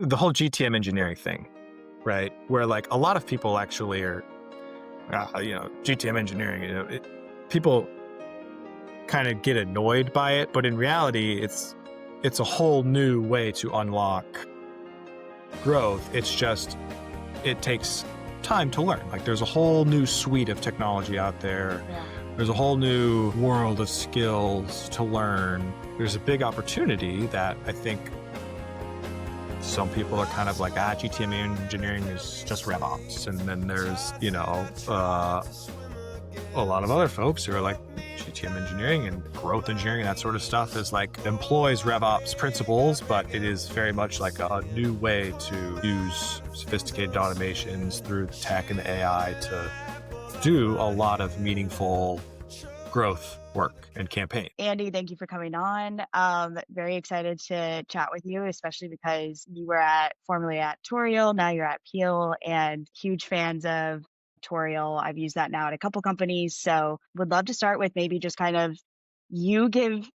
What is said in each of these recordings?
the whole GTM engineering thing, right? Where like a lot of people actually are, GTM engineering, people kind of get annoyed by it, but in reality, it's a whole new way to unlock growth. It's just, it takes time to learn. Like there's a whole new suite of technology out there. Yeah. There's a whole new world of skills to learn. There's a big opportunity that I think some people are kind of like, GTM engineering is just RevOps. And then there's, a lot of other folks who are like, GTM engineering and growth engineering, that sort of stuff is like employs RevOps principles, but it is very much like a new way to use sophisticated automations through the tech and the AI to do a lot of meaningful growth work and campaign. Andy, thank you for coming on. Very excited to chat with you, especially because you were formerly at Tourial, now you're at Peel, and huge fans of Tourial. I've used that now at a couple companies. So would love to start with maybe just kind of you can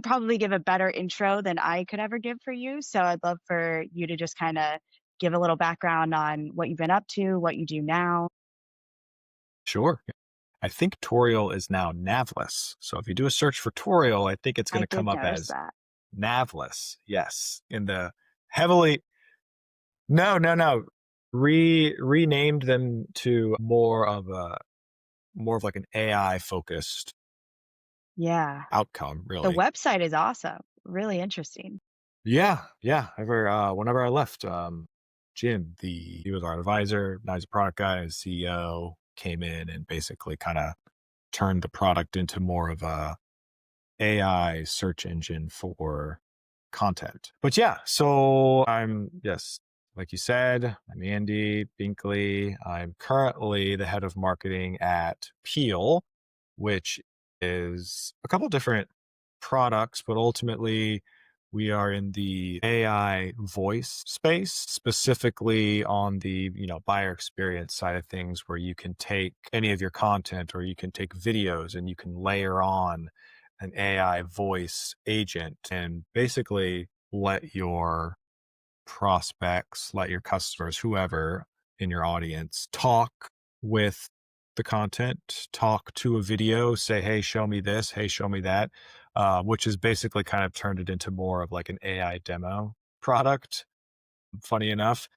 probably give a better intro than I could ever give for you. So I'd love for you to just kind of give a little background on what you've been up to, what you do now. Sure. I think Tourial is now Navless. So if you do a search for Tourial, I think it's going I to come did up notice as that. Navless. Yes. In the heavily, no. Renamed them to more of like an AI focused Yeah. outcome, The really. website is awesome. Really interesting. Yeah. Whenever I left, Jim, he was our advisor. Now he's a product guy, his CEO came in and basically kind of turned the product into more of a AI search engine for content. But yeah, so yes, like you said, I'm Andy Binkley. I'm currently the head of marketing at Peel, which is a couple different products, but ultimately we are in the AI voice space, specifically on the, buyer experience side of things, where you can take any of your content or you can take videos and you can layer on an AI voice agent and basically let your prospects, let your customers, whoever in your audience, talk with the content, talk to a video, say, hey, show me this, hey, show me that, which is basically kind of turned it into more of like an AI demo product. Funny enough.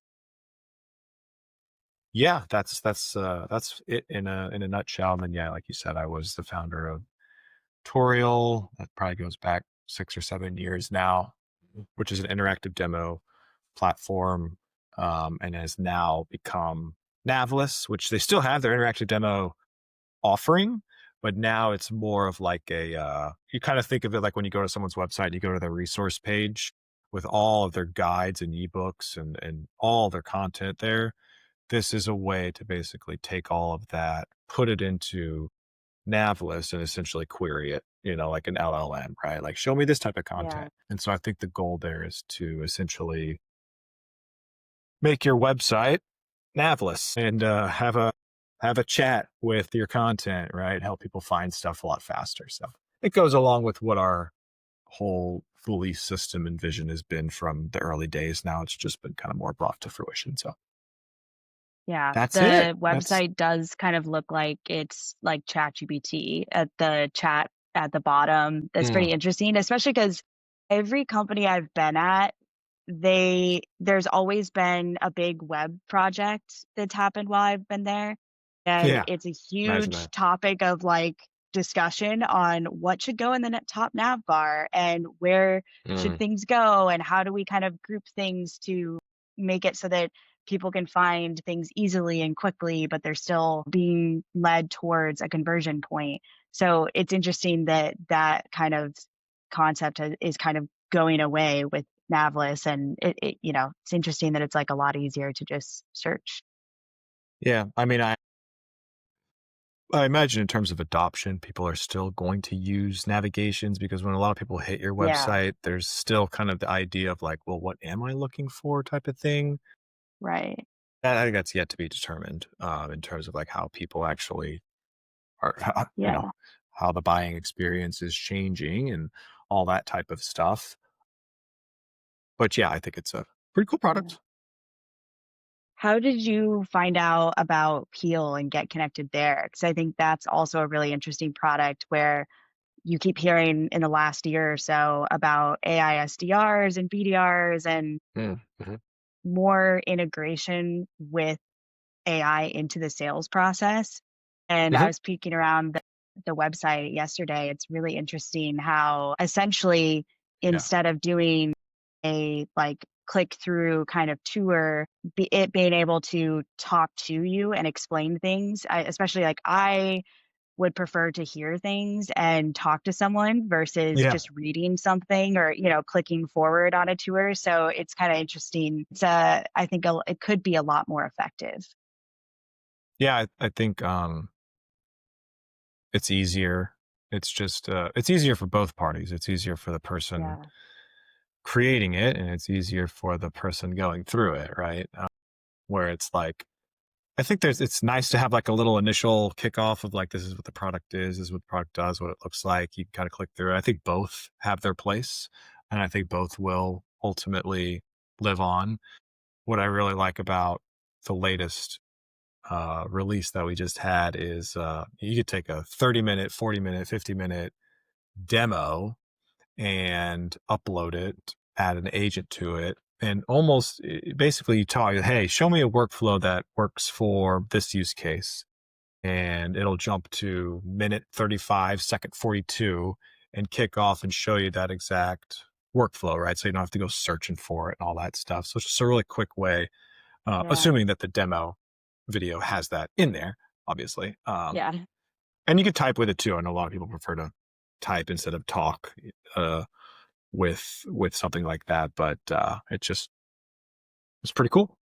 Yeah, that's it in a nutshell. And then yeah, like you said, I was the founder of Tourial. That probably goes back 6 or 7 years now, which is an interactive demo platform, and has now become Navless, which they still have their interactive demo offering, but now it's more of like you kind of think of it like when you go to someone's website, you go to their resource page with all of their guides and ebooks and all their content there. This is a way to basically take all of that, put it into Navless and essentially query it, like an LLM, right? Like, show me this type of Yeah. content. And so I think the goal there is to essentially make your website Navless and have a chat with your content, right? Help people find stuff a lot faster. So it goes along with what our whole fully system and vision has been from the early days. Now it's just been kind of more brought to fruition. So Yeah, that's it. the website does kind of look like it's like ChatGPT at the chat at the bottom. That's Mm, pretty interesting, especially because every company I've been at, there's always been a big web project that's happened while I've been there. And yeah, it's a imagine huge that. topic of like discussion on what should go in the top nav bar and where should Mm, things go and how do we kind of group things to make it so that people can find things easily and quickly, but they're still being led towards a conversion point. So it's interesting that that kind of concept is kind of going away with Navless, and it's interesting that it's like a lot easier to just search. yeah. I mean, I imagine in terms of adoption, people are still going to use navigations because when a lot of people hit your Yeah, website, there's still kind of the idea of like, well, what am I looking for type of thing. right. And I think that's yet to be determined in terms of like how people actually are, Yeah. how the buying experience is changing and all that type of stuff. But yeah, I think Pretty cool Yeah. product. How did you find out about Peel and get connected there? Because I think that's also a really interesting product where you keep hearing in the last year or so about AI SDRs and BDRs and Mhm. more integration with AI into the sales process. And I Mhm. was peeking around the website yesterday. It's really interesting how essentially Yeah. instead of doing a like click through kind of tour, it being able to talk to you and explain things, especially like I would prefer to hear things and talk to someone versus Yeah. just reading something or, clicking forward on a tour. So it's kind of interesting. I think it could be a lot more effective. Yeah, I think, it's easier. It's just, it's easier for both parties. It's easier for the person Yeah. creating it, and it's easier for the person going through it, right? Where it's like, I think it's nice to have like a little initial kickoff of like, this is what the product is, this is what the product does, what it looks like. You can kind of click through it. I think both have their place, and I think both will ultimately live on. What I really like about the latest release that we just had is, you could take a 30-minute, 40-minute, 50-minute demo and upload it, add an agent to it, and almost basically you tell you, hey, show me a workflow that works for this use case. And it'll jump to minute 35, second 42, and kick off and show you that exact workflow, right? So you don't have to go searching for it and all that stuff. So it's just a really quick way, Yeah. assuming that the demo video has that in there, obviously. Yeah. And you can type with it too. I know a lot of people prefer to type instead of talk, uh, with something like that, but it's pretty cool.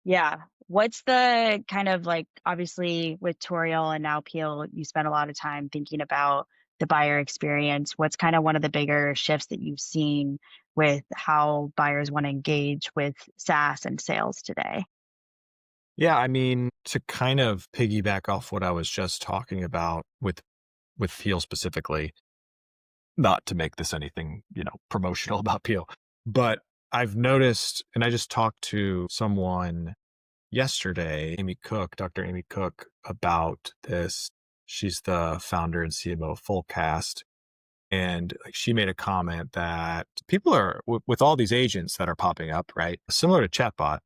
Yeah. What's the kind of like, obviously with Toriel and now Peel, you spend a lot of time thinking about the buyer experience. What's kind of one of the bigger shifts that you've seen with how buyers want to engage with SaaS and sales today? Yeah, I mean, to kind of piggyback off what I was just talking about with Peel specifically, not to make this anything, promotional about Peel, but I've noticed, and I just talked to someone yesterday, Dr. Amy Cook, about this. She's the founder and CMO of Fullcast. And like she made a comment that people are with all these agents that are popping up, right? Similar to chatbot,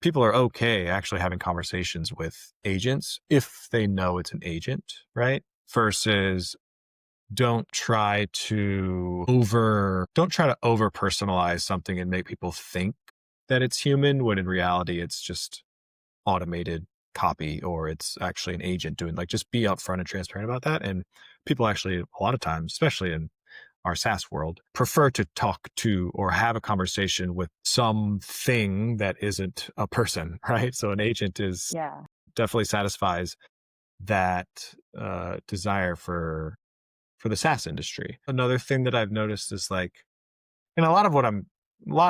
people are okay actually having conversations with agents if they know it's an agent, right? Versus don't try to over personalize something and make people think that it's human when in reality it's just automated copy or it's actually an agent doing, like, just be upfront and transparent about that. And people actually a lot of times, especially in our SaaS world, prefer to talk to or have a conversation with something that isn't a person, right? So an agent is Yeah. definitely satisfies that desire for the SaaS industry. Another thing that I've noticed is like, and a lot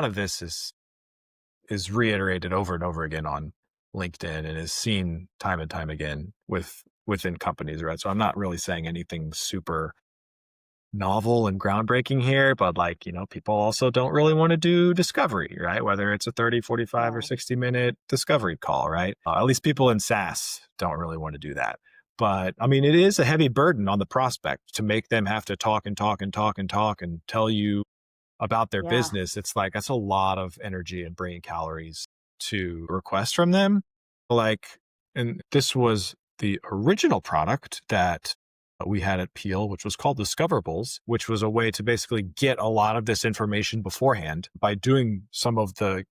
of this is reiterated over and over again on LinkedIn and is seen time and time again within companies, right? So I'm not really saying anything super novel and groundbreaking here, but like, people also don't really want to do discovery, right? Whether it's a 30, 45, or Yeah. 60-minute discovery call, right? At least people in SaaS don't really want to do that. But I mean, it is a heavy burden on the prospect to make them have to talk and talk and talk and talk and tell you about their Yeah. business. It's like, that's a lot of energy and brain calories to request from them. Like, and this was the original product that we had at Peel, which was called Discoverables, which was a way to basically get a lot of this information beforehand by doing some of the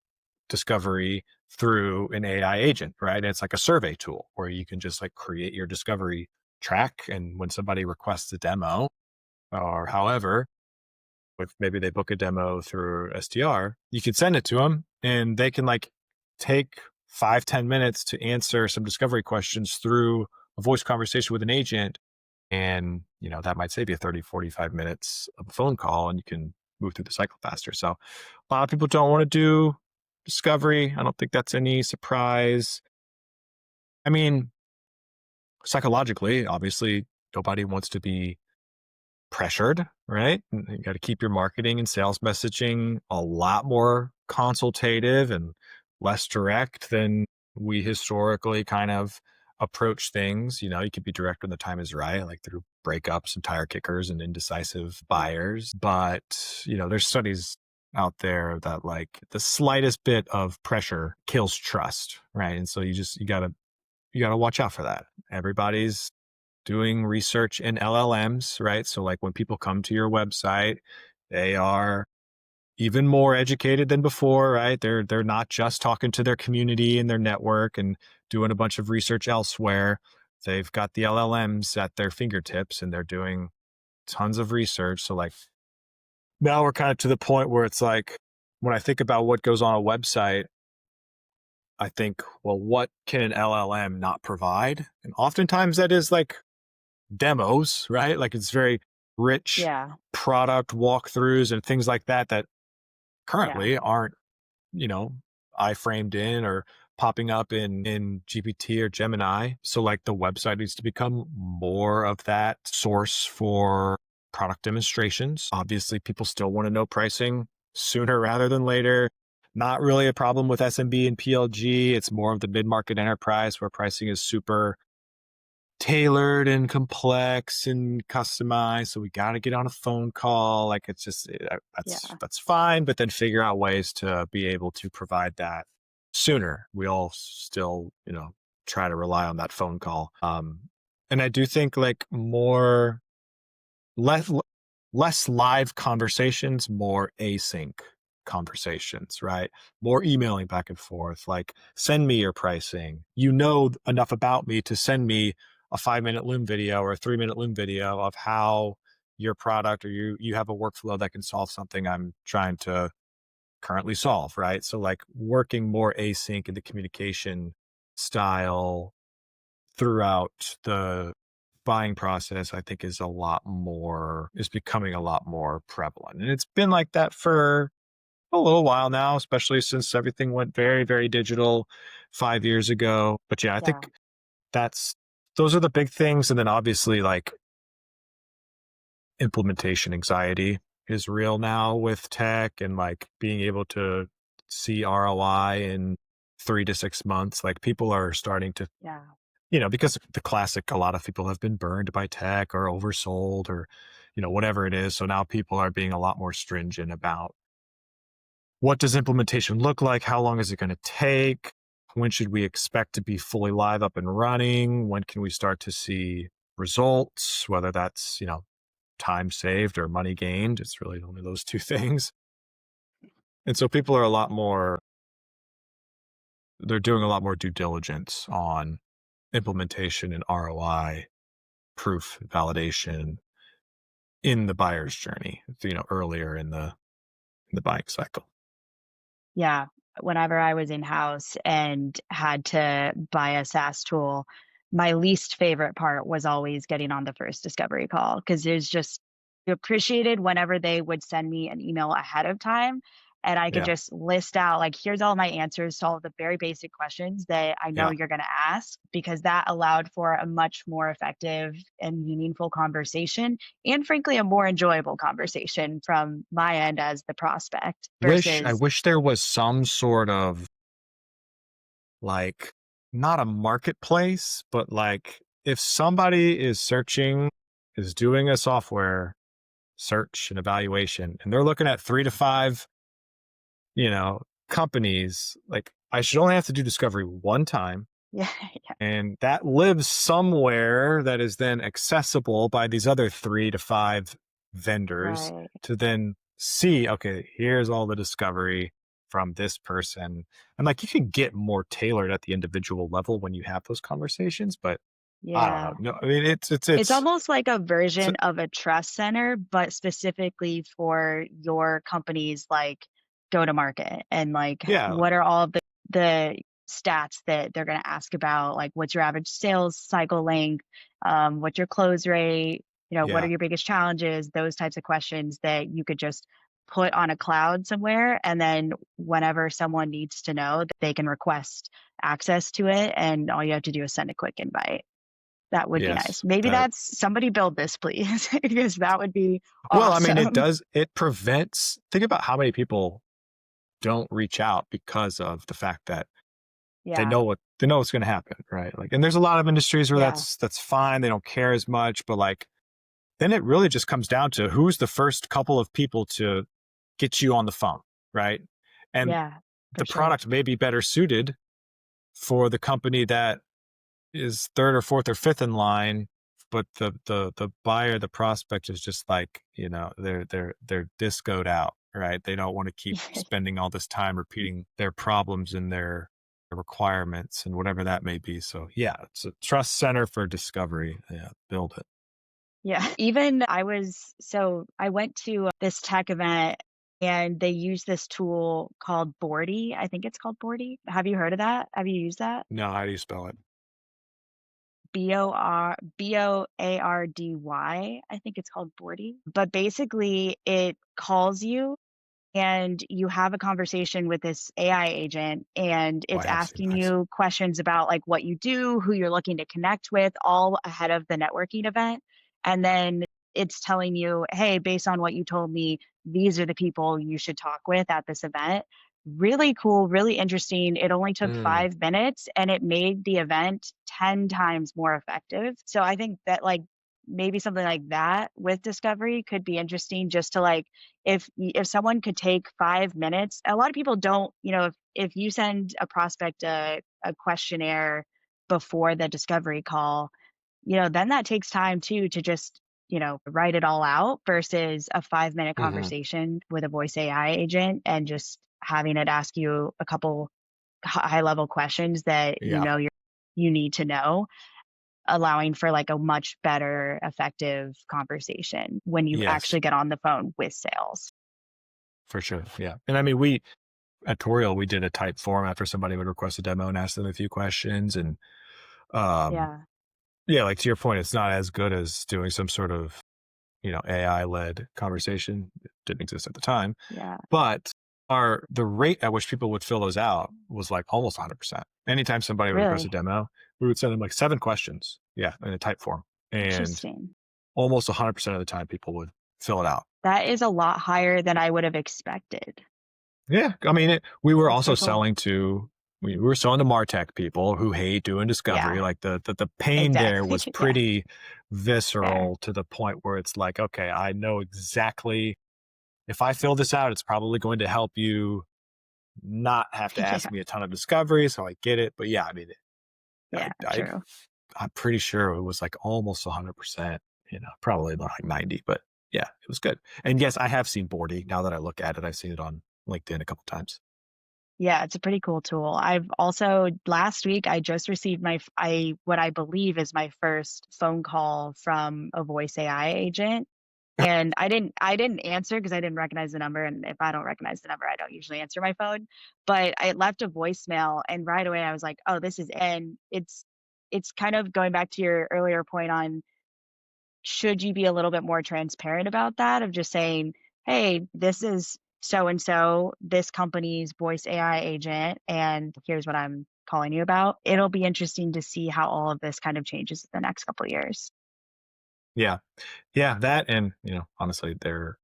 discovery through an AI agent, right? It's like a survey tool where you can just like create your discovery track. And when somebody requests a demo or however, with maybe they book a demo through SDR, you could send it to them and they can like take 5-10 minutes to answer some discovery questions through a voice conversation with an agent. And, that might save you 30, 45 minutes of a phone call and you can move through the cycle faster. So a lot of people don't want to do discovery. I don't think that's any surprise. I mean, psychologically, obviously, nobody wants to be pressured, right? You got to keep your marketing and sales messaging a lot more consultative and less direct than we historically kind of approach things. You could be direct when the time is right, like through breakups and tire kickers and indecisive buyers. But, there's studies out there that like the slightest bit of pressure kills trust, right? And so you gotta watch out for that. Everybody's doing research in LLMs, right? So like when people come to your website, they are even more educated than before, right? They're not just talking to their community and their network and doing a bunch of research elsewhere. They've got the LLMs at their fingertips and they're doing tons of research. So like now we're kind of to the point where it's like when I think about what goes on a website, I think, well, what can an LLM not provide? And oftentimes that is like demos, right? Like it's very rich Yeah. product walkthroughs and things like that that Yeah. currently aren't, you know, iframed in or popping up in GPT or Gemini. So like the website needs to become more of that source for product demonstrations. Obviously, people still want to know pricing sooner rather than later. Not really a problem with SMB and PLG. It's more of the mid-market enterprise where pricing is super tailored and complex and customized. So we got to get on a phone call. Like it's just Yeah. that's fine, but then figure out ways to be able to provide that sooner. We all still, try to rely on that phone call. And I do think like less less live conversations, more async conversations, right? More emailing back and forth, like send me your pricing. You know enough about me to send me a 5-minute Loom video or a 3-minute Loom video of how your product or you have a workflow that can solve something I'm trying to currently solve, right? So like working more async in the communication style throughout the buying process, I think is becoming a lot more prevalent. And it's been like that for a little while now, especially since everything went very, very digital 5 years ago. But yeah, I Yeah. think that's, those are the big things. And then obviously like implementation anxiety is real now with tech and like being able to see ROI in 3 to 6 months. Like people are starting to, Yeah. because the classic, a lot of people have been burned by tech or oversold or, whatever it is. So now people are being a lot more stringent about what does implementation look like? How long is it going to take? When should we expect to be fully live up and running? When can we start to see results? Whether that's, time saved or money gained. It's really only those two things. And so people are they're doing a lot more due diligence on implementation and ROI, proof, validation in the buyer's journey, earlier in the buying cycle. Yeah. Whenever I was in house and had to buy a SaaS tool, my least favorite part was always getting on the first discovery call because there's just you appreciated whenever they would send me an email ahead of time and I could Yeah. just list out like here's all my answers to all of the very basic questions that I know Yeah. you're going to ask because that allowed for a much more effective and meaningful conversation and frankly a more enjoyable conversation from my end as the prospect I versus wish there was some sort of like not a marketplace, but like if somebody is doing a software search and evaluation and they're looking at 3 to 5, companies, like I should only have to do discovery one time. yeah. And that lives somewhere that is then accessible by these other 3 to 5 vendors Right. to then see, okay, here's all the discovery from this person. And like you can get more tailored at the individual level when you have those conversations, but I don't Yeah. know. No, I mean It's almost like a it's version of a trust center, but specifically for your company's like go to market and like yeah, what are all of the stats that they're going to ask about, like what's your average sales cycle length, what's your close rate, what are yeah, your biggest challenges, those types of questions that you could just put on a cloud somewhere and then whenever someone needs to know they can request access to it and all you have to do is send a quick invite. That would be yes. nice. Maybe That that's somebody build this, please, because that would be well, I mean, awesome. it prevents, think about how many people don't reach out because of the fact that Yeah. they know what's going to happen, right? Like, and there's a lot of industries where Yeah. that's fine. They don't care as much, but like then it really just comes down to who's the first couple of people to get you on the phone, right? And Yeah. For the sure. product may be better suited for the company that is third or fourth or fifth in line, but the buyer, the prospect is just like, they're discoed out, right? They don't want to keep spending all this time repeating their problems and their requirements and whatever that may be. So yeah, it's a trust center for discovery. Yeah, build it. Yeah. Even I went to this tech event and they use this tool called Bordy. I think it's called Bordy. Have you heard of that? Have you used that? No, how do you spell it? Boardy. I think it's called Bordy. But basically it calls you and you have a conversation with this AI agent and Oh, I it's have seen asking that. you questions about like what you do, who you're looking to connect with, all ahead of the networking event. And then it's telling you, hey, based on what you told me, these are the people you should talk with at this event. Really cool, really interesting. It only took Mm, 5 minutes and it made the event 10 times more effective. So I think that like maybe something like that with discovery could be interesting just to like if someone could take 5 minutes. A lot of people don't, if you send a prospect a questionnaire before the discovery call, then that takes time too to just, write it all out versus a 5 minute hmm. conversation with a voice AI agent and just having it ask you a couple high level questions that Yeah. you need to know, allowing for like a much better effective conversation when you Yes, actually get on the phone with sales. for sure. Yeah. And I mean, we at Tourial, we did a type form after somebody would request a demo and ask them a few questions. And um, Yeah. yeah, like to your point, it's not as good as doing some sort of, AI led conversation. It didn't exist at the time, Yeah. but the rate at which people would fill those out was like almost 100%. Anytime somebody would request a Really? demo, we would send them like 7 questions. Yeah. In a type form. And Interesting. almost 100% of the time people would fill it out. That is a lot higher than I would have expected. Yeah, I mean, we were That's also so cool. selling to we were selling to MarTech people who hate doing Yeah, discovery. Like the pain there exactly. was Yeah, pretty fair. visceral to the point where it's like, okay, I know exactly if I fill this out, it's probably going to help you not have to ask Yeah, me a ton of discovery. So I get it. But yeah, I mean, I, yeah, I true. I'm pretty sure it was like almost 100%. Probably like 90, but yeah, it was good. And yes, I have seen Bordy. Now that I look at it, I've seen it on LinkedIn a couple times. Yeah, it's a pretty cool tool. I've also last week I just received what I believe is my first phone call from a voice AI agent. And I didn't answer because I didn't recognize the number, and if I don't recognize the number, I don't usually answer my phone. But I left a voicemail, and right away I was like, "Oh, this is," and it's kind of going back to your earlier point on should you be a little bit more transparent about that of just saying, "Hey, this is so and so, this company's voice AI agent, and here's what I'm calling you about." It'll be interesting to see how all of this kind of changes in the next couple of years. Yeah. Yeah, that and, honestly, there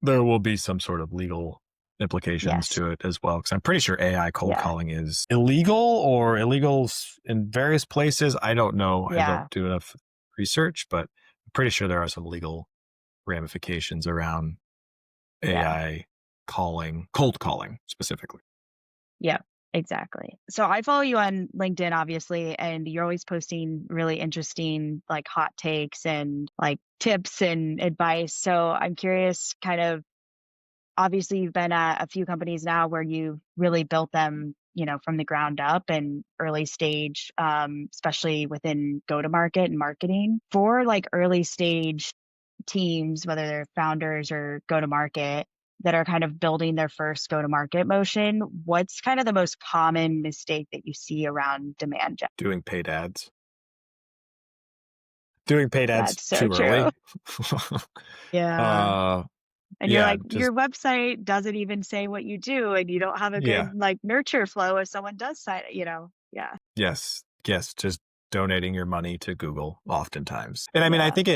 will be some sort of legal implications Yes. to it as well, because I'm pretty sure AI cold Yeah. calling is illegal or in various places. I don't know. I don't Yeah. do enough research, but I'm pretty sure there are some legal ramifications around Yeah. AI cold calling specifically. Yeah, exactly. So I follow you on LinkedIn, obviously, and you're always posting really interesting, like hot takes and like tips and advice. So I'm curious, kind of, obviously, you've been at a few companies now where you've really built them, from the ground up and early stage, especially within go to market and marketing. For like early stage teams, whether they're founders or go to market, that are kind of building their first go to market motion, what's kind of the most common mistake that you see around demand gen? Doing paid ads. Doing paid ads That's so too true. early. Yeah. uh, And you're yeah, like, just your website doesn't even say what you do, and you don't have a yeah. good like nurture flow if someone does sign it. Yeah. Yes, just donating your money to Google oftentimes. And I mean, I Yeah. think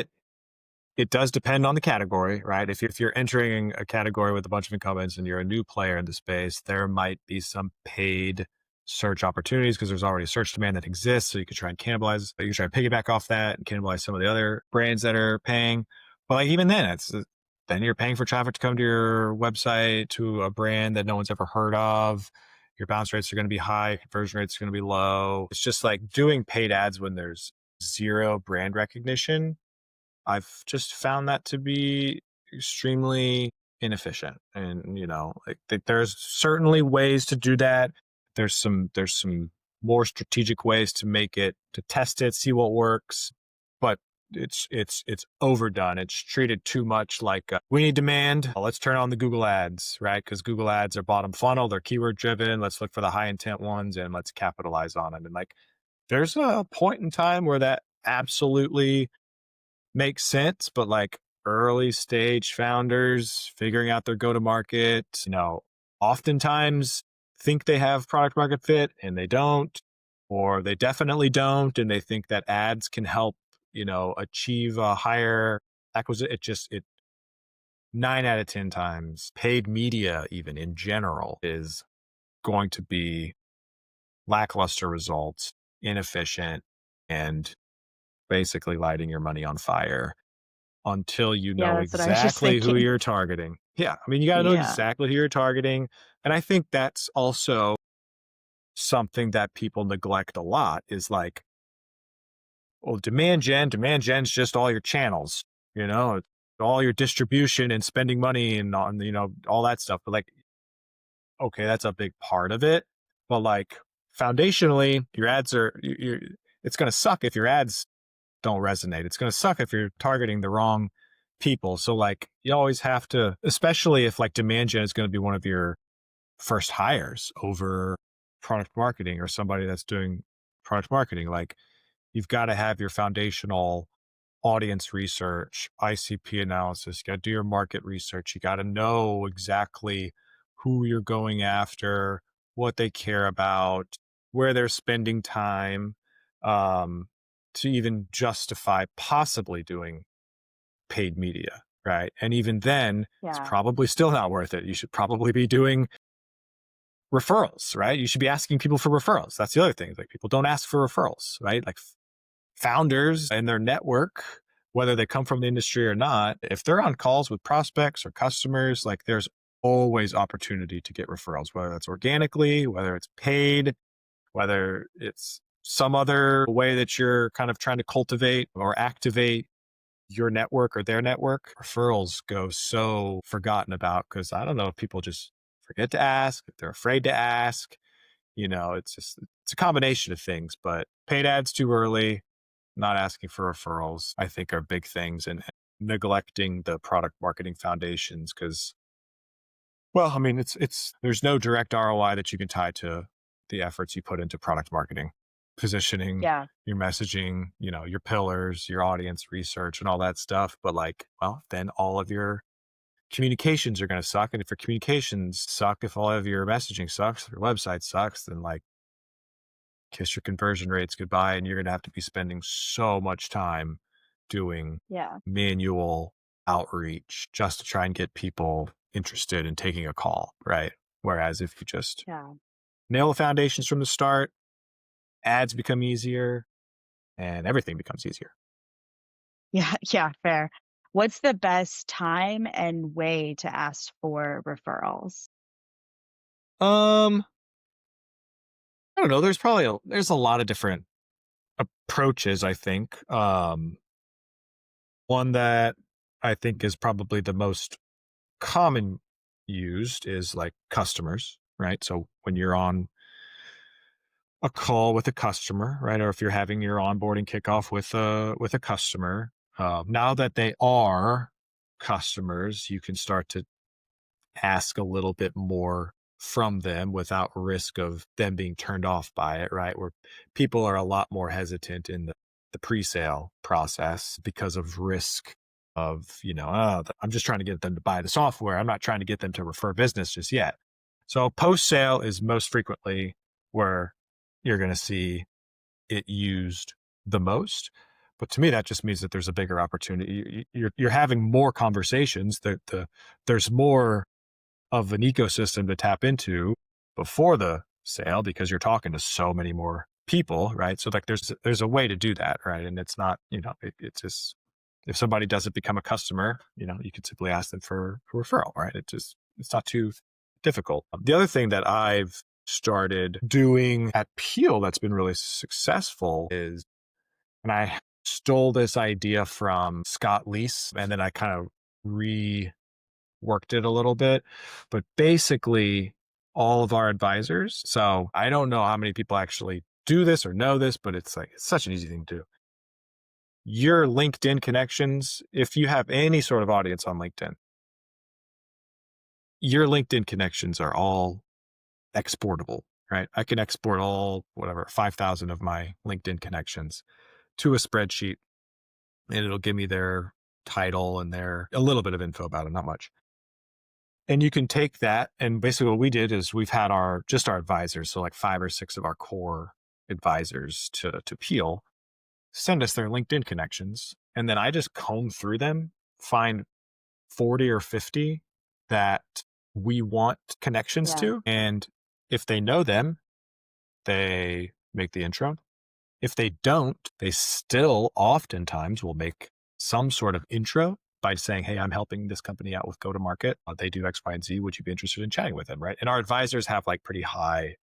it does depend on the category, right? If you're entering a category with a bunch of incumbents and you're a new player in the space, there might be some paid search opportunities because there's already a search demand that exists. So you could try and cannibalize, you can try and piggyback off that and cannibalize some of the other brands that are paying. But like even then, it's then you're paying for traffic to come to your website to a brand that no one's ever heard of. Your bounce rates are going to be high, conversion rates are going to be low. It's just like doing paid ads when there's zero brand recognition. I've just found that to be extremely inefficient. And, like there's certainly ways to do that. There's some more strategic ways to make it, to test it, see what works. But it's overdone. It's treated too much like we need demand. Let's turn on the Google ads, right? Because Google ads are bottom funnel, they're keyword driven. Let's look for the high intent ones and let's capitalize on them. And like, there's a point in time where that absolutely makes sense, but like early stage founders figuring out their go to market, oftentimes think they have product market fit and they don't, or they definitely don't. And they think that ads can help, achieve a higher acquisition. It 9 out of 10 times paid media, even in general, is going to be lackluster results, inefficient, and basically lighting your money on fire until you Yeah, know that's what I was just exactly who thinking. you're targeting. Yeah. I mean, you got to know Yeah. exactly who you're targeting. And I think that's also something that people neglect a lot is like, well, demand gen's just all your channels, you know, all your distribution and spending money and on, all that stuff. But like, okay, that's a big part of it. But like foundationally, your ads are, it's going to suck if your ads don't resonate. It's going to suck if you're targeting the wrong people. So like you always have to, especially if like demand gen is going to be one of your first hires over product marketing or somebody that's doing product marketing, like you've got to have your foundational audience research, ICP analysis. You got to do your market research. You got to know exactly who you're going after, what they care about, where they're spending time, um, to even justify possibly doing paid media, right? And even then, it's Yeah. probably still not worth it. You should probably be doing referrals, right? You should be asking people for referrals. That's the other thing. Like people don't ask for referrals, right? Like founders and their network, whether they come from the industry or not, if they're on calls with prospects or customers, like there's always opportunity to get referrals, whether that's organically, whether it's paid, whether it's some other way that you're kind of trying to cultivate or activate your network or their network. Referrals go so forgotten about because I don't know if people just forget to ask, if they're afraid to ask. It's a combination of things, but paid ads too early, not asking for referrals, I think are big things, and neglecting the product marketing foundations because, well, I mean, it's there's no direct ROI that you can tie to the efforts you put into product marketing, positioning, Yeah. your messaging, your pillars, your audience research and all that stuff. But like, well, then all of your communications are going to suck. And if your communications suck, if all of your messaging sucks, if your website sucks, then like kiss your conversion rates goodbye. And you're going to have to be spending so much time doing Yeah. manual outreach just to try and get people interested in taking a call, right? Whereas if you just Yeah. nail the foundations from the start, ads become easier and everything becomes easier. Yeah. Yeah. Fair. What's the best time and way to ask for referrals? Um, I don't know. There's a lot of different approaches, I think. One that I think is probably the most common used is like customers, right? So when you're on a call with a customer, right, or if you're having your onboarding kickoff with a customer, now that they are customers, you can start to ask a little bit more from them without risk of them being turned off by it, right? Where people are a lot more hesitant in the pre-sale process because of risk of, oh, I'm just trying to get them to buy the software. I'm not trying to get them to refer business just yet. So post-sale is most frequently where you're going to see it used the most. But to me, that just means that there's a bigger opportunity. You're having more conversations. There's more of an ecosystem to tap into before the sale because you're talking to so many more people, right? So like there's a way to do that, right? And it's not, it's just if somebody doesn't become a customer, you could simply ask them for a referral, right? It's not too difficult. The other thing that I've started doing at Peel that's been really successful is, and I stole this idea from Scott Leese, and then I kind of reworked it a little bit. But basically, all of our advisors, so I don't know how many people actually do this or know this, but it's such an easy thing to do. Your LinkedIn connections, if you have any sort of audience on LinkedIn, your LinkedIn connections are all exportable, right? I can export all, whatever, 5,000 of my LinkedIn connections to a spreadsheet, and it'll give me their title and a little bit of info about them, not much. And you can take that, and basically what we did is we've had just our advisors, so like 5 or 6 of our core advisors to Peel, send us their LinkedIn connections. And then I just comb through them, find 40 or 50 that we want connections Yeah. to. And if they know them, they make the intro. If they don't, they still oftentimes will make some sort of intro by saying, hey, I'm helping this company out with go to market. They do X, Y, and Z. Would you be interested in chatting with them? Right. And our advisors have like pretty high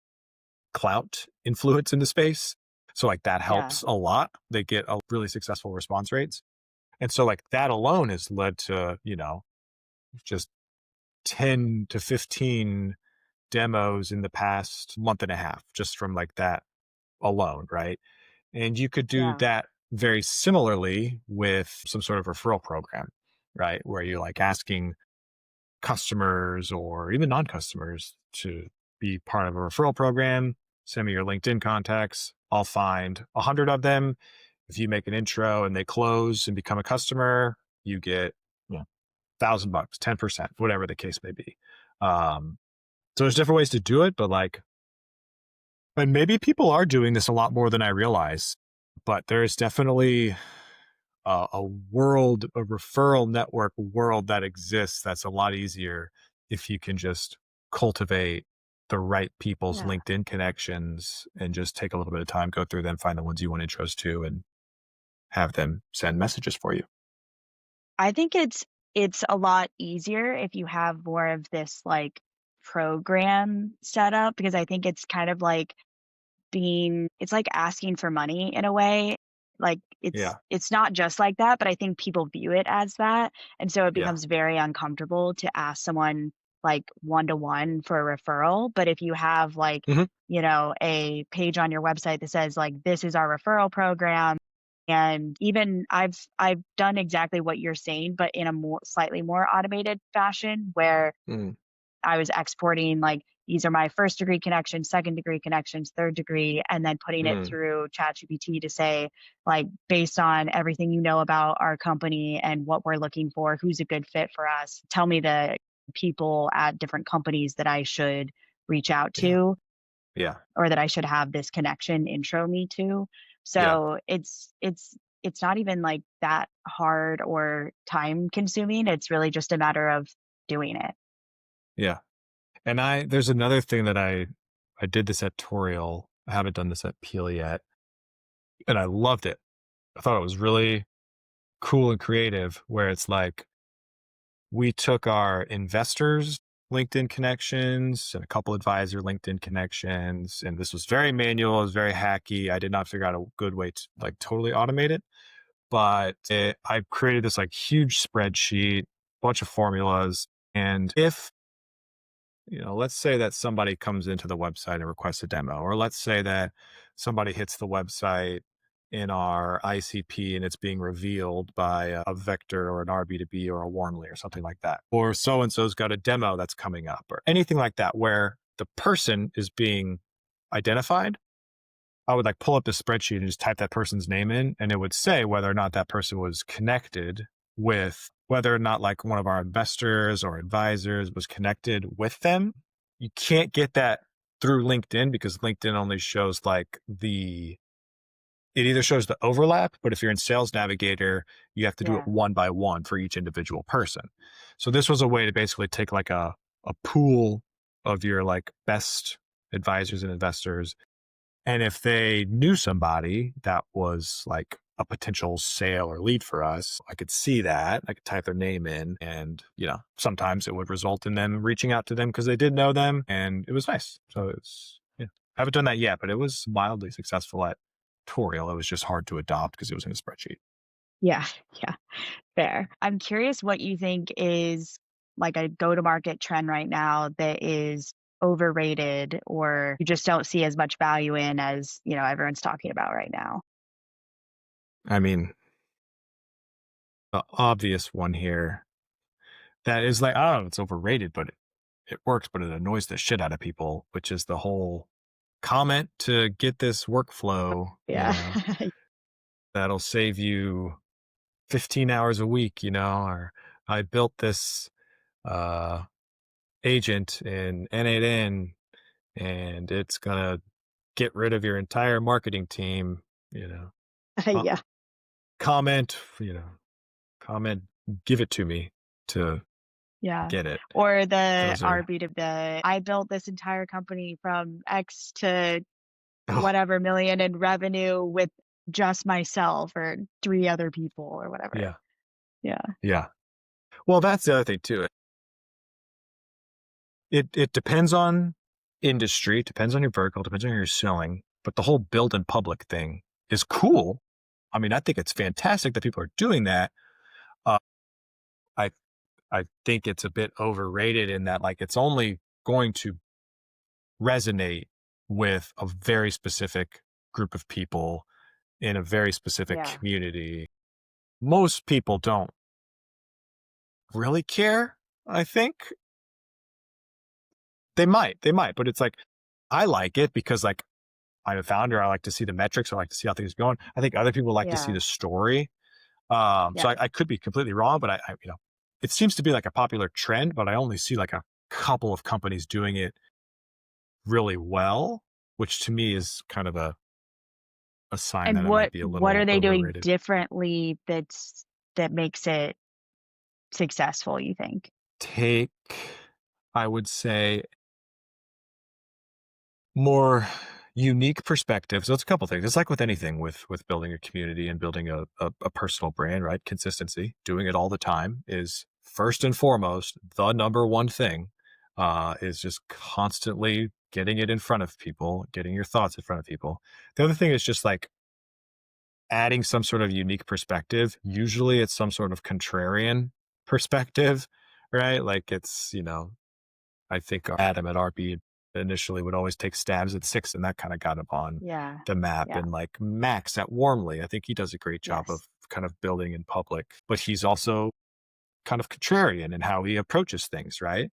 clout influence in the space. So like that Yeah. helps a lot. They get a really successful response rates. And so like that alone has led to, just 10 to 15 demos in the past month and a half, just from like that alone. Right. And you could do Yeah. that very similarly with some sort of referral program, right? Where you're like asking customers or even non-customers to be part of a referral program. Send me your LinkedIn contacts. I'll find 100 of them. If you make an intro and they close and become a customer, you get, $1,000, 10%, whatever the case may be. Um, so there's different ways to do it, but and maybe people are doing this a lot more than I realize, but there is definitely a world, a referral network world that exists that's a lot easier if you can just cultivate the right people's Yeah. LinkedIn connections and just take a little bit of time, go through them, find the ones you want intros to, and have them send messages for you. I think it's a lot easier if you have more of this like program set up because I think it's kind of like it's like asking for money in a way. Like Yeah. it's not just like that, but I think people view it as that. And so it Yeah. becomes very uncomfortable to ask someone like one to one for a referral. But if you have like, Hmm. a page on your website that says like this is our referral program. And even I've done exactly what you're saying, but in a more slightly more automated fashion where Mm. I was exporting like these are my first degree connections, second degree connections, third degree, and then putting it Mm. through ChatGPT to say, like, based on everything you know about our company and what we're looking for, who's a good fit for us, tell me the people at different companies that I should reach out Yeah. to Yeah. or that I should have this connection intro me to. Yeah. So it's not even like that hard or time consuming. It's really just a matter of doing it. Yeah. And there's another thing that I did this at Tourial. I haven't done this at Peel yet, and I loved it. I thought it was really cool and creative where it's like we took our investors LinkedIn connections and a couple advisor LinkedIn connections, and this was very manual, it was very hacky. I did not figure out a good way to like totally automate it, but I created this like huge spreadsheet, bunch of formulas. And if let's say that somebody comes into the website and requests a demo, or let's say that somebody hits the website in our ICP and it's being revealed by a vector or an RB2B or a Warmly or something like that. Or so and so's got a demo that's coming up or anything like that, where the person is being identified. I would like pull up the spreadsheet and just type that person's name in, and it would say whether or not that person was connected with whether or not like one of our investors or advisors was connected with them. You can't get that through LinkedIn because LinkedIn only shows like the it either shows the overlap, but if you're in Sales Navigator, you have to do it Yeah. one by one for each individual person. So this was a way to basically take like a pool of your like best advisors and investors, and if they knew somebody that was like a potential sale or lead for us, I could see that. I could type their name in, and sometimes it would result in them reaching out to them because they did know them, and it was nice. So it's yeah. I haven't done that yet, but it was wildly successful at Tourial. It was just hard to adopt because it was in a spreadsheet. Yeah. Yeah. Fair. I'm curious what you think is like a go-to-market trend right now that is overrated or you just don't see as much value in as, everyone's talking about right now. I mean, the obvious one here that is like, I don't know, it's overrated, but it works, but it annoys the shit out of people, which is the whole comment to get this workflow, Yeah. that'll save you 15 hours a week, or I built this uh, agent in N8N and it's going to get rid of your entire marketing team, you know, uh, Yeah. comment, comment, give it to me to Yeah. get it. Or the Those are, RB2B, I built this entire company from X to oh, whatever million in revenue with just myself or 3 other people or whatever. yeah, Yeah. yeah. Well, that's the other thing too. It depends on industry, depends on your vertical, depends on who you're selling, but the whole build in public thing is cool. I mean, I think it's fantastic that people are doing that. Uh, I I think it's a bit overrated in that like it's only going to resonate with a very specific group of people in a very specific Yeah. community. Most people don't really care, I think. They might, but it's like I like it because like I'm a founder. I like to see the metrics. I like to see how things are going. I think other people like to see Yeah. the story. So Yeah. I could be completely wrong, but it seems to be like a popular trend, but I only see like a couple of companies doing it really well, which to me is kind of a sign And that it might what be a what are little they doing overrated. differently that makes it successful, you think? Take, I would say, more unique perspective. So it's a couple things. It's like with anything with building a community and building a personal brand, right? Consistency, doing it all the time is first and foremost the number one thing. Is just constantly getting it in front of people, getting your thoughts in front of people. The other thing is just like adding some sort of unique perspective. Usually it's some sort of contrarian perspective, right? Like I think Adam at RB initially would always take stabs at six, and that kind of got him on Yeah. the map. Yeah. And like Max at Warmly, I think he does a great job of Yes. kind of building in public, but he's also kind of contrarian in how he approaches things, right?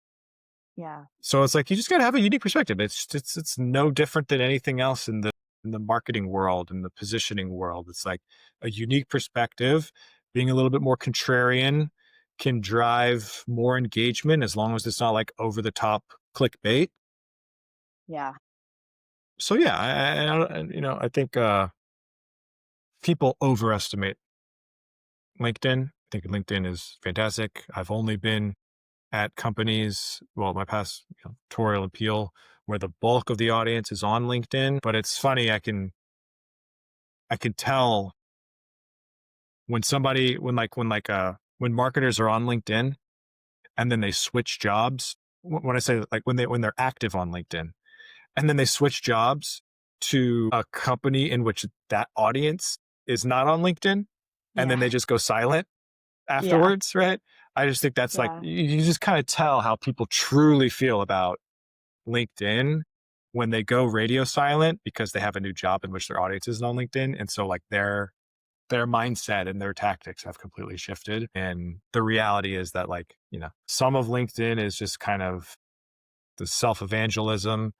Yeah. So it's like you just got to have a unique perspective. It's no different than anything else in the marketing world and the positioning world. It's like a unique perspective, being a little bit more contrarian can drive more engagement as long as it's not like over the top clickbait. Yeah. So yeah, I think people overestimate LinkedIn. I think LinkedIn is fantastic. I've only been at companies, well, my past Tourial and Peel, where the bulk of the audience is on LinkedIn. But it's funny, I can tell when somebody when marketers are on LinkedIn and then they switch jobs. When I say like when they're active on LinkedIn and then they switch jobs to a company in which that audience is not on LinkedIn, and then Yeah. they just go silent Yeah. afterwards, right? I just think that's like Yeah. you just kind of tell how people truly feel about LinkedIn when they go radio silent because they have a new job in which their audience isn't on LinkedIn. And so like their mindset and their tactics have completely shifted. And the reality is that like, some of LinkedIn is just kind of the self-evangelism.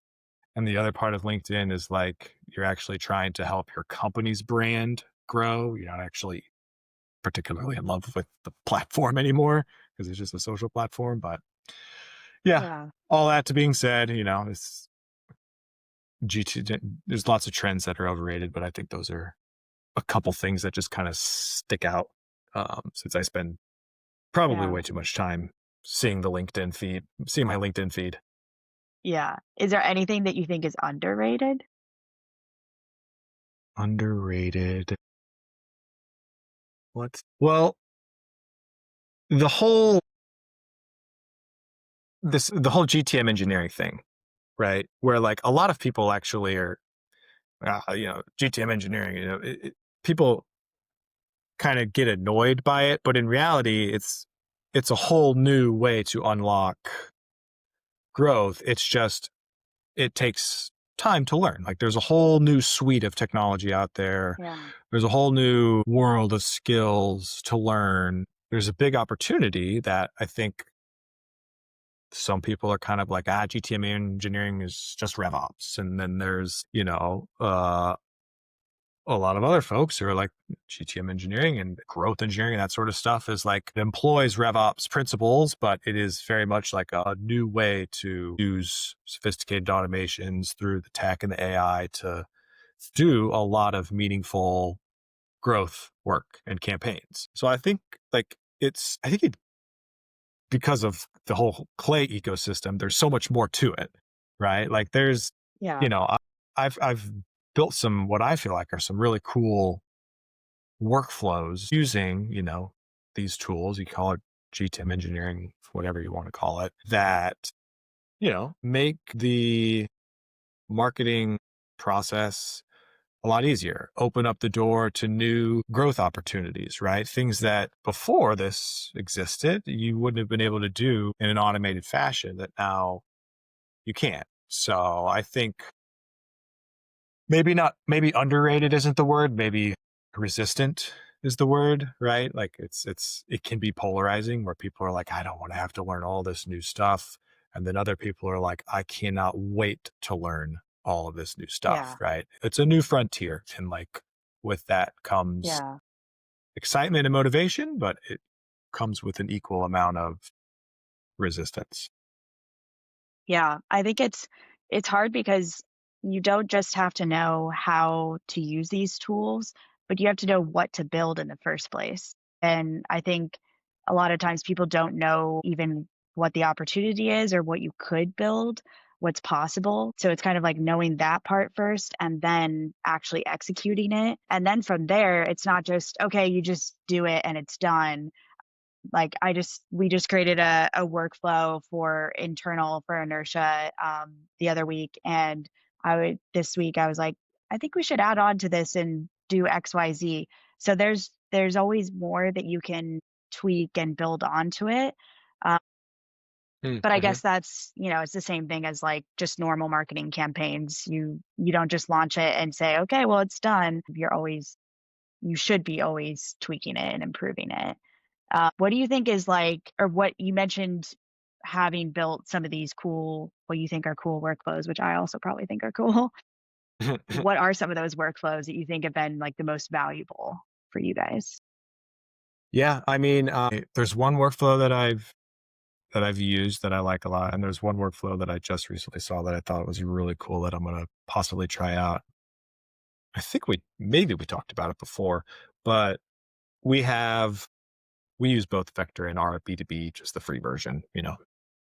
And the other part of LinkedIn is like you're actually trying to help your company's brand grow. You're not actually particularly in love with the platform anymore because it's just a social platform. But yeah, Yeah. all that to being said, it's GT. There's lots of trends that are overrated, but I think those are a couple things that just kind of stick out, since I spend probably Yeah. way too much time seeing my LinkedIn feed. Yeah. Is there anything that you think is underrated? Underrated. What? Well, the whole the whole GTM engineering thing, right? Where like a lot of people actually are, GTM engineering. People kind of get annoyed by it, but in reality, it's a whole new way to unlock growth. It's just it takes time to learn. Like there's a whole new suite of technology out there. Yeah. There's a whole new world of skills to learn. There's a big opportunity that I think some people are kind of like, GTM engineering is just RevOps. And then there's, a lot of other folks who are like GTM engineering and growth engineering and that sort of stuff is like it employs RevOps principles, but it is very much like a new way to use sophisticated automations through the tech and the AI to do a lot of meaningful growth work and campaigns. So I think I think it, because of the whole Clay ecosystem, there's so much more to it, right? Like there's, Yeah. you know, I, I've built some what I feel like are some really cool workflows using, these tools. You call it GTM engineering, whatever you want to call it, that, make the marketing process a lot easier, open up the door to new growth opportunities, right? Things that before this existed, you wouldn't have been able to do in an automated fashion that now you can. So I think maybe underrated isn't the word, maybe resistant is the word, right? Like it can be polarizing where people are like, I don't want to have to learn all this new stuff. And then other people are like, I cannot wait to learn all of this new stuff, Yeah. right? It's a new frontier. And like with that comes Yeah. excitement and motivation, but it comes with an equal amount of resistance. Yeah, I think it's hard because you don't just have to know how to use these tools, but you have to know what to build in the first place. And I think a lot of times people don't know even what the opportunity is or what you could build, what's possible. So it's kind of like knowing that part first and then actually executing it. And then from there, it's not just, okay, you just do it and it's done. Like we just created a workflow for internal for inertia the other week, and this week I was like, I think we should add on to this and do XYZ. So there's always more that you can tweak and build onto it. uh, but I Mm-hmm. guess that's, it's the same thing as like just normal marketing campaigns. You don't just launch it and say, okay, well, it's done. You should be always tweaking it and improving it. What do you think is like, or what you mentioned having built some of these cool, what you think are cool workflows, which I also probably think are cool. What are some of those workflows that you think have been like the most valuable for you guys? Yeah, I mean, there's one workflow that I've used that I like a lot. And there's one workflow that I just recently saw that I thought was really cool that I'm going to possibly try out. I think maybe we talked about it before, but we have, we use both Vector and our B2B, just the free version,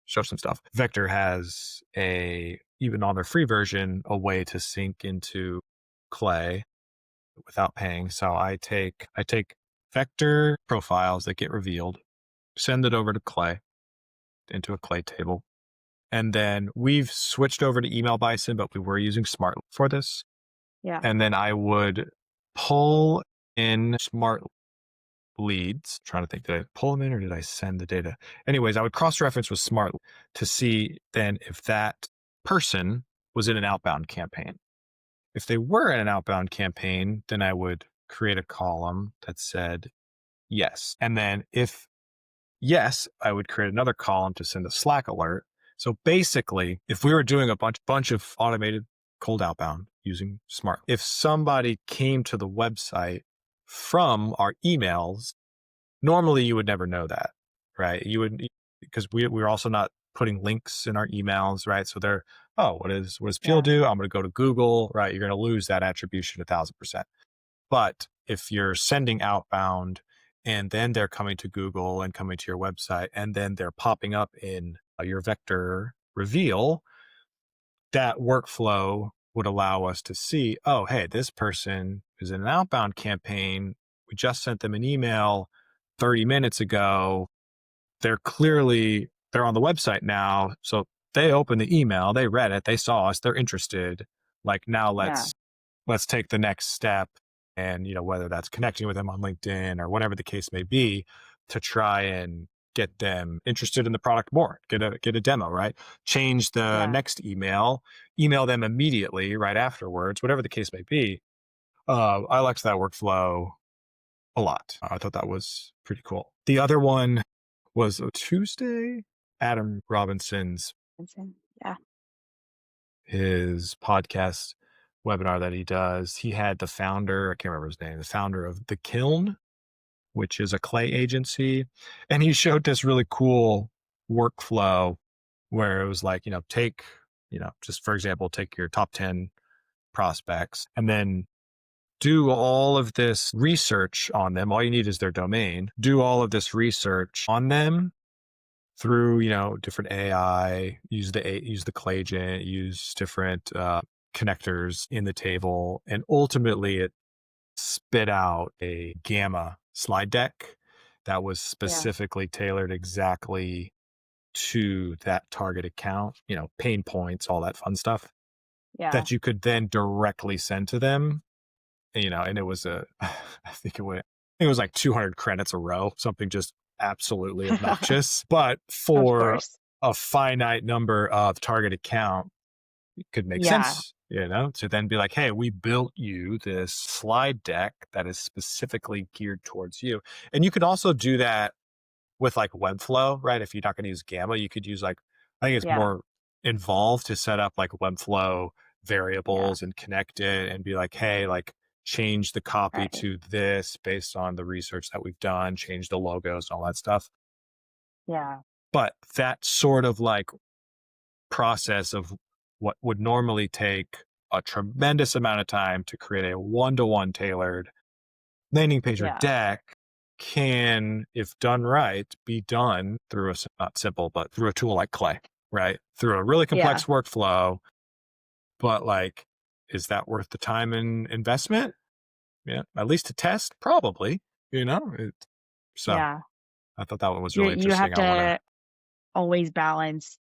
show some stuff. Vector has even on their free version, a way to sync into Clay without paying. So I take Vector profiles that get revealed, send it over to Clay into a Clay table. And then we've switched over to Email Bison, but we were using Smart for this. Yeah. And then I would pull in Smart leads. Trying to think, did I pull them in or did I send the data? Anyways, I would cross reference with Smart to see then if that person was in an outbound campaign. If they were in an outbound campaign, then I would create a column that said yes. And then if yes, I would create another column to send a Slack alert. So basically, if we were doing a bunch of automated cold outbound using Smart, if somebody came to the website from our emails, normally you would never know that, right? You would, because we're also not putting links in our emails, right? So they're, oh, what does Peel Yeah. do? I'm going to go to Google, right? You're going to lose that attribution 1,000%. But if you're sending outbound and then they're coming to Google and coming to your website and then they're popping up in your vector reveal, that workflow would allow us to see, oh, hey, this person is in an outbound campaign. We just sent them an email 30 minutes ago. They're on the website now. So they opened the email, they read it, they saw us, they're interested. Like now Yeah. let's take the next step, and whether that's connecting with them on LinkedIn or whatever the case may be, to try and get them interested in the product more, get a demo, right? Change the Yeah. next email them immediately right afterwards, whatever the case may be. I liked that workflow a lot. I thought that was pretty cool. The other one was a Tuesday. Adam Robinson's Yeah. his podcast webinar that he does. He had the founder, I can't remember his name, the founder of The Kiln, which is a clay agency. And he showed this really cool workflow where it was like, just for example, take your top 10 prospects and then do all of this research on them. All you need is their domain. Do all of this research on them through, different AI, use the clay agent, use different connectors in the table. And ultimately it spit out a gamma slide deck that was Yeah. specifically tailored exactly to that target account, pain points, all that fun stuff Yeah. that you could then directly send to them, and it was it was like 200 credits a row, something just absolutely obnoxious. But Of for course. a finite number of target account, it could make Yeah. sense, to then be like, hey, we built you this slide deck that is specifically geared towards you. And you could also do that with like Webflow, right? If you're not going to use Gamma, you could use like, I think it's Yeah. more involved to set up like Webflow Yeah. variables and connect it and be like, hey, like change the copy Right. to this based on the research that we've done, change the logos and all that stuff. Yeah. But that sort of like process of what would normally take a tremendous amount of time to create a one-to-one tailored landing page or Yeah. deck can, if done right, be done through not simple, but through a tool like Clay, right? Through a really Yeah. complex workflow. But like, is that worth the time and investment? Yeah, at least to test, probably, so Yeah. I thought that one was really You have interesting. to always balance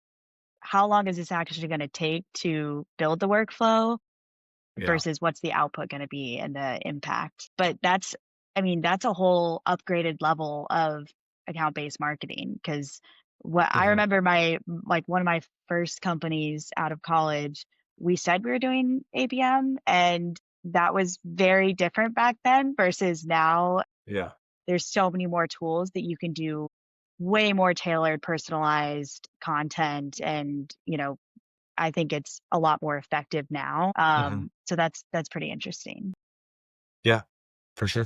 how long is this actually going to take to build the workflow Yeah. versus what's the output going to be and the impact. But that's, I mean, that's a whole upgraded level of account-based marketing because what I Hmm. remember like one of my first companies out of college, we said we were doing ABM and that was very different back then versus now. Yeah. There's so many more tools that you can do way more tailored, personalized content and, I think it's a lot more effective now. Hmm. So that's pretty interesting. Yeah, for sure.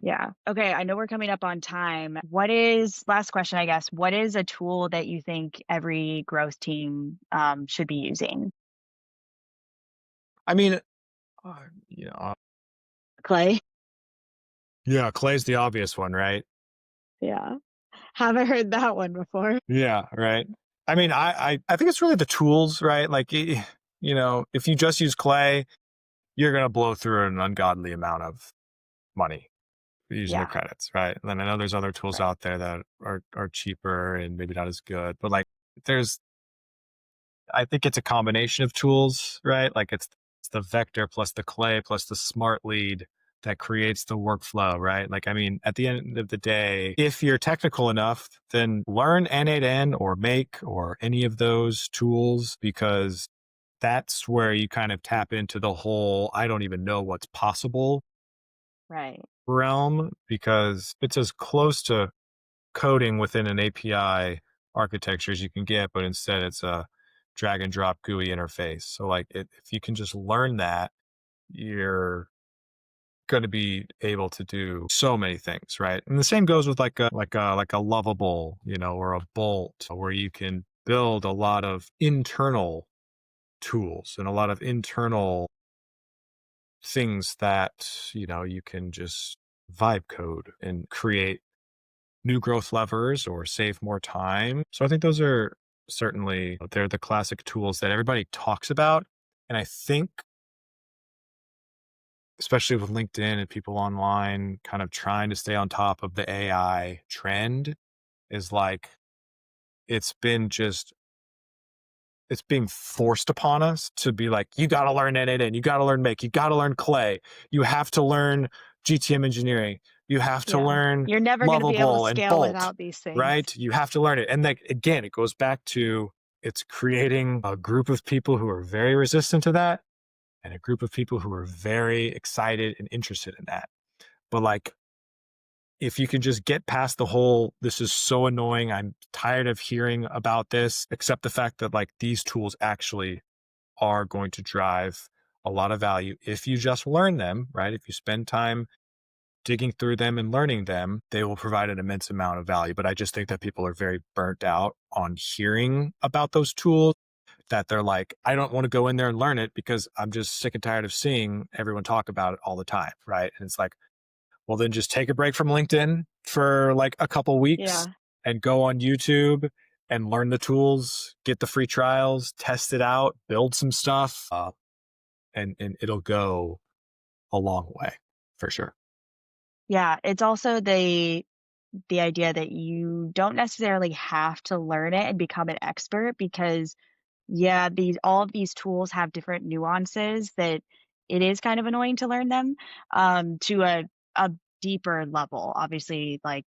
Yeah. Okay. I know we're coming up on time. What is last question? I guess. What is a tool that you think every growth team should be using? I mean, uh, yeah, Clay. yeah, Clay's the obvious one, right? Yeah. Haven't heard that one before. Yeah, right. I mean, I think it's really the tools, right? Like, if you just use Clay, you're gonna blow through an ungodly amount of money using the Yeah. credits, right? And then I know there's other tools Right. out there that are cheaper and maybe not as good, but like, there's I think it's a combination of tools, right? Like it's the vector plus the Clay plus the smart lead that creates the workflow, right? Like, I mean, at the end of the day, if you're technical enough, then learn N8N or Make or any of those tools, because that's where you kind of tap into the whole, I don't even know what's possible Right. realm, because it's as close to coding within an API architecture as you can get, but instead it's a drag and drop GUI interface. So like if you can just learn that, you're going to be able to do so many things, right? And the same goes with like a lovable, or a bolt, where you can build a lot of internal tools and a lot of internal things that, you can just vibe code and create new growth levers or save more time. So I think those are certainly they're the classic tools that everybody talks about. And I think especially with LinkedIn and people online kind of trying to stay on top of the AI trend is like it's been just it's being forced upon us to be like, you got to learn NNN, you got to learn Make, you got to learn Clay, you have to learn GTM engineering, you have to Yeah. learn You're never going to be able to Lovable and scale Bolt, without these things. right? You have to learn it. And like, again, it goes back to it's creating a group of people who are very resistant to that and a group of people who are very excited and interested in that. But like, if you can just get past the whole, this is so annoying, I'm tired of hearing about this, accept the fact that like these tools actually are going to drive a lot of value if you just learn them, right? If you spend time digging through them and learning them, they will provide an immense amount of value. But I just think that people are very burnt out on hearing about those tools that they're like, I don't want to go in there and learn it because I'm just sick and tired of seeing everyone talk about it all the time, right? And it's like, well, then just take a break from LinkedIn for like a couple weeks Yeah. and go on YouTube and learn the tools, get the free trials, test it out, build some stuff, and it'll go a long way for sure. Yeah. It's also the idea that you don't necessarily have to learn it and become an expert because yeah, these all of these tools have different nuances that it is kind of annoying to learn them to a deeper level. Obviously, like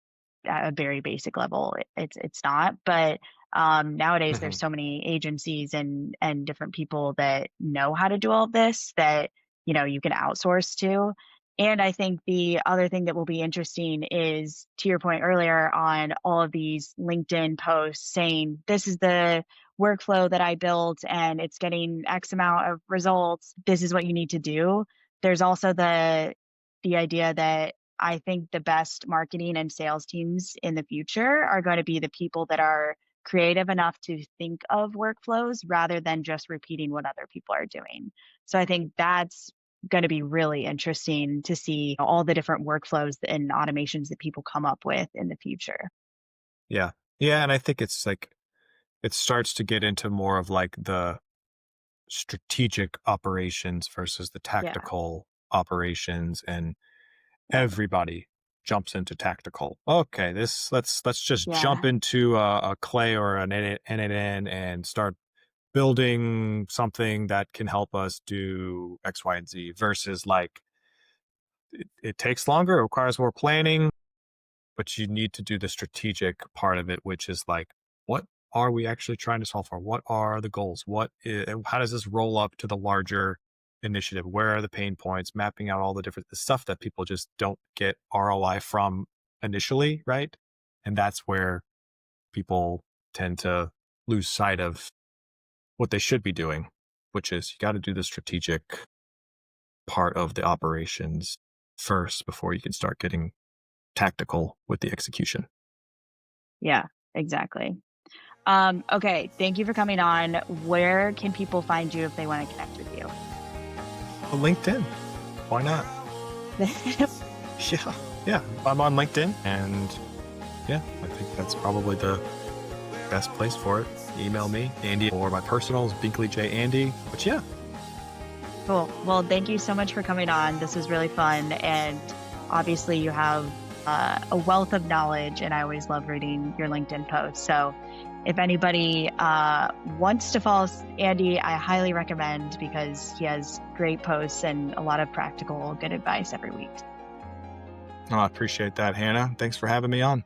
at a very basic level, it's not. But nowadays, there's Mhm. so many agencies and different people that know how to do all of this that you can outsource to. And I think the other thing that will be interesting is to your point earlier on all of these LinkedIn posts saying this is the workflow that I built and it's getting X amount of results. This is what you need to do. There's also the idea that I think the best marketing and sales teams in the future are going to be the people that are creative enough to think of workflows rather than just repeating what other people are doing. So I think that's going to be really interesting to see all the different workflows and automations that people come up with in the future. Yeah. Yeah. And I think it's like, it starts to get into more of like the strategic operations versus the Yeah. tactical operations. And Yeah. everybody jumps into tactical. Okay, this let's just jump Yeah. into a Clay or an NNN and start building something that can help us do X, Y, and Z versus like it takes longer, it requires more planning, but you need to do the strategic part of it, which is like, what are we actually trying to solve for? What are the goals? How does this roll up to the larger initiative? Where are the pain points? Mapping out all the stuff that people just don't get ROI from initially, right? And that's where people tend to lose sight of what they should be doing, which is you got to do the strategic part of the operations first before you can start getting tactical with the execution. Yeah, exactly. Okay, thank you for coming on. Where can people find you if they want to connect with you? Well, LinkedIn, why not? Yeah, yeah. I'm on LinkedIn, and yeah, I think that's probably the best place for it. Email me, Andy, or my personal is Binkley J Andy. But yeah, Cool. Well, thank you so much for coming on. This was really fun. And obviously, you have a wealth of knowledge, and I always love reading your LinkedIn posts. So, if anybody wants to follow Andy, I highly recommend because he has great posts and a lot of practical, good advice every week. oh, I appreciate that, Hannah. Thanks for having me on.